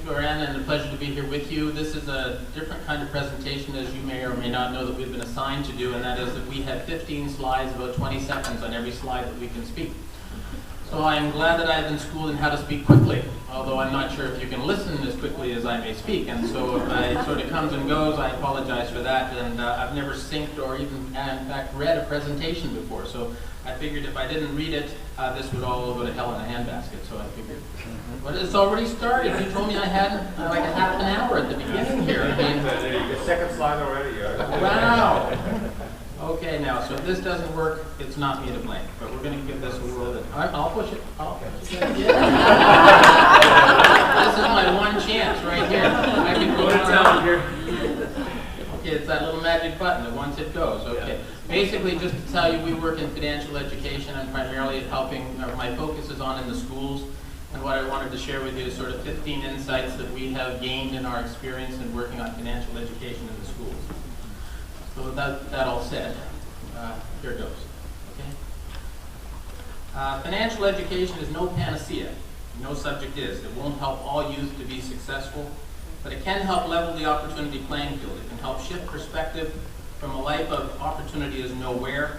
Floriana, and a pleasure to be here with you. This is a different kind of presentation, as you may or may not know, that we've been assigned to do, and that is that we have 15 slides, about 20 seconds on every slide that we can speak. So I am glad that I've been schooled in how to speak quickly, although I'm not sure if you can listen as quickly as I may speak, and so if it sort of comes and goes, I apologize for that, and I've never synced or even, in fact, read a presentation before, so I figured if I didn't read it, this would all go to hell in a handbasket, so I figured. But it's already started. You told me I had like a half an hour at the beginning here. I mean, the second slide already. Wow. Okay, now, so if this doesn't work, it's not me to blame, but we're going to give this a whirl. I'll push it. I'll push it. Yeah. This is my one chance right here. I can go down here. Okay, it's that little magic button that once it goes. Okay. Yeah. Basically, just to tell you, we work in financial education and primarily helping, my focus is on in the schools. And what I wanted to share with you is sort of 15 insights that we have gained in our experience in working on financial education in the schools. So with that all said, here goes. Okay. Financial education is no panacea. No subject is. It won't help all youth to be successful, but it can help level the opportunity playing field. It can help shift perspective from a life of opportunity is nowhere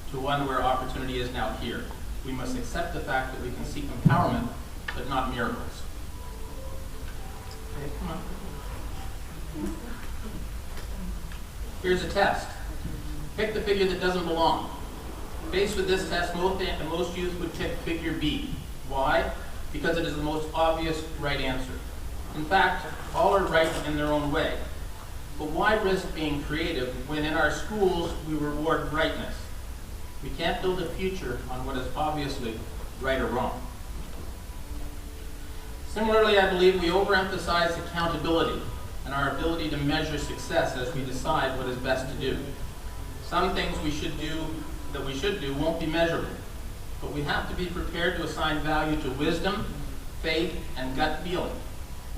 to one where opportunity is now here. We must accept the fact that we can seek empowerment, but not miracles. Okay, come on. Here's a test. Pick the figure that doesn't belong. Faced with this test, most youth would pick figure B. Why? Because it is the most obvious right answer. In fact, all are right in their own way. But why risk being creative when in our schools we reward rightness? We can't build a future on what is obviously right or wrong. Similarly, I believe we overemphasize accountability and our ability to measure success as we decide what is best to do. Some things we should do won't be measurable, but we have to be prepared to assign value to wisdom, faith, and gut feeling,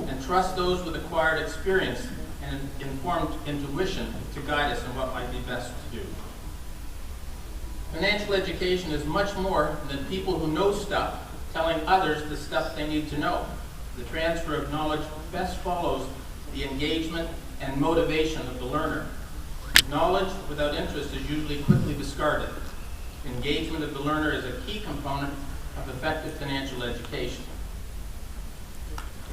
and trust those with acquired experience and informed intuition to guide us in what might be best to do. Financial education is much more than people who know stuff telling others the stuff they need to know. The transfer of knowledge best follows the engagement and motivation of the learner. Knowledge without interest is usually quickly discarded. Engagement of the learner is a key component of effective financial education.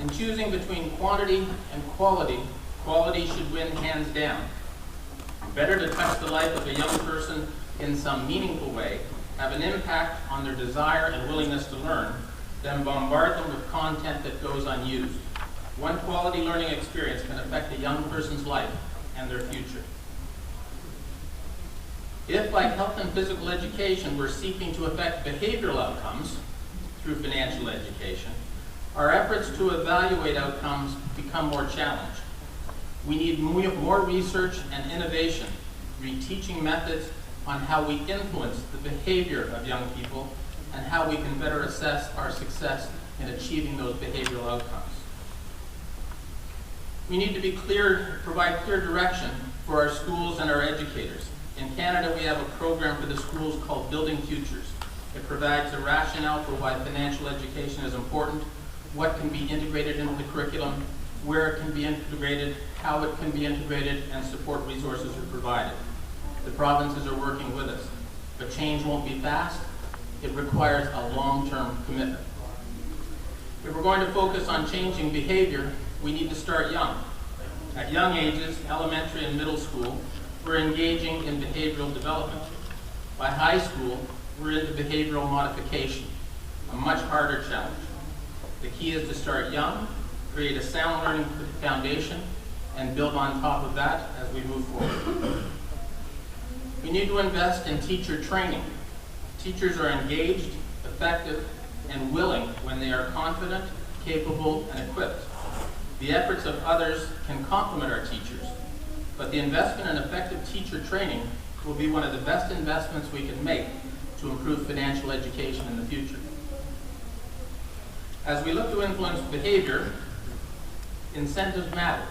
In choosing between quantity and quality, quality should win hands down. Better to touch the life of a young person in some meaningful way, have an impact on their desire and willingness to learn, than bombard them with content that goes unused. One quality learning experience can affect a young person's life and their future. If, like health and physical education, we're seeking to affect behavioral outcomes through financial education, our efforts to evaluate outcomes become more challenged. We need more research and innovation, reteaching methods on how we influence the behavior of young people and how we can better assess our success in achieving those behavioral outcomes. We need to provide clear direction for our schools and our educators. In Canada, we have a program for the schools called Building Futures. It provides a rationale for why financial education is important, what can be integrated into the curriculum, where it can be integrated, how it can be integrated, and support resources are provided. The provinces are working with us, but change won't be fast. It requires a long-term commitment. If we're going to focus on changing behavior, we need to start young. At young ages, elementary and middle school, we're engaging in behavioral development. By high school, we're into behavioral modification, a much harder challenge. The key is to start young, create a sound learning foundation, and build on top of that as we move forward. We need to invest in teacher training. Teachers are engaged, effective, and willing when they are confident, capable, and equipped. The efforts of others can complement our teachers, but the investment in effective teacher training will be one of the best investments we can make to improve financial education in the future. As we look to influence behavior, incentives matter.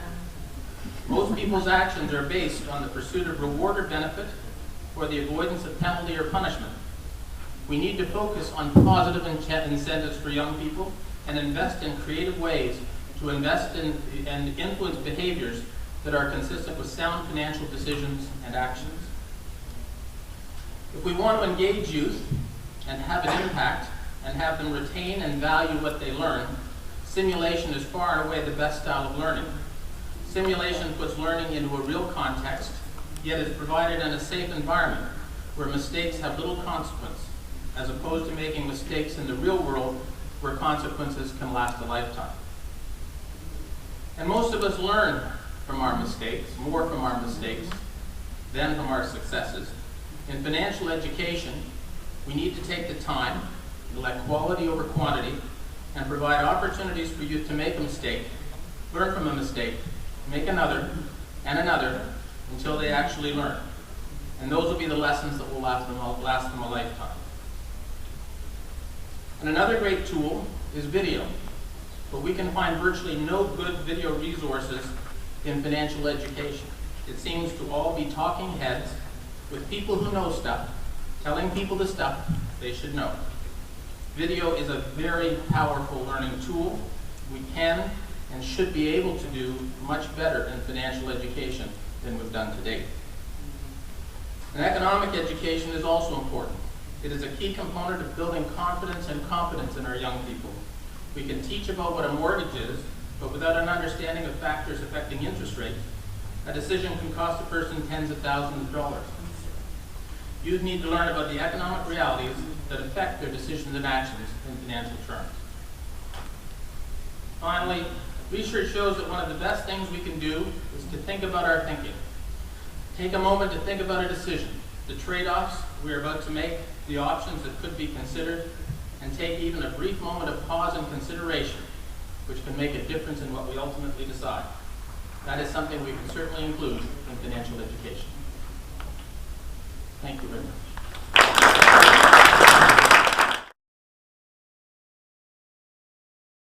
Most people's actions are based on the pursuit of reward or benefit or the avoidance of penalty or punishment. We need to focus on positive incentives for young people and invest in creative ways to to invest in and influence behaviors that are consistent with sound financial decisions and actions. If we want to engage youth and have an impact and have them retain and value what they learn, simulation is far and away the best style of learning. Simulation puts learning into a real context, yet is provided in a safe environment where mistakes have little consequence, as opposed to making mistakes in the real world where consequences can last a lifetime. And most of us learn from our mistakes, more from our mistakes than from our successes. In financial education, we need to take the time, elect quality over quantity, and provide opportunities for youth to make a mistake, learn from a mistake, make another, and another, until they actually learn. And those will be the lessons that will last them a lifetime. And another great tool is video. But we can find virtually no good video resources in financial education. It seems to all be talking heads with people who know stuff, telling people the stuff they should know. Video is a very powerful learning tool. We can and should be able to do much better in financial education than we've done to date. And economic education is also important. It is a key component of building confidence and competence in our young people. We can teach about what a mortgage is, but without an understanding of factors affecting interest rates, a decision can cost a person tens of thousands of dollars. Youth need to learn about the economic realities that affect their decisions and actions in financial terms. Finally, research shows that one of the best things we can do is to think about our thinking. Take a moment to think about a decision, the trade-offs we are about to make, the options that could be considered, and take even a brief moment of pause and consideration, which can make a difference in what we ultimately decide. That is something we can certainly include in financial education. Thank you very much.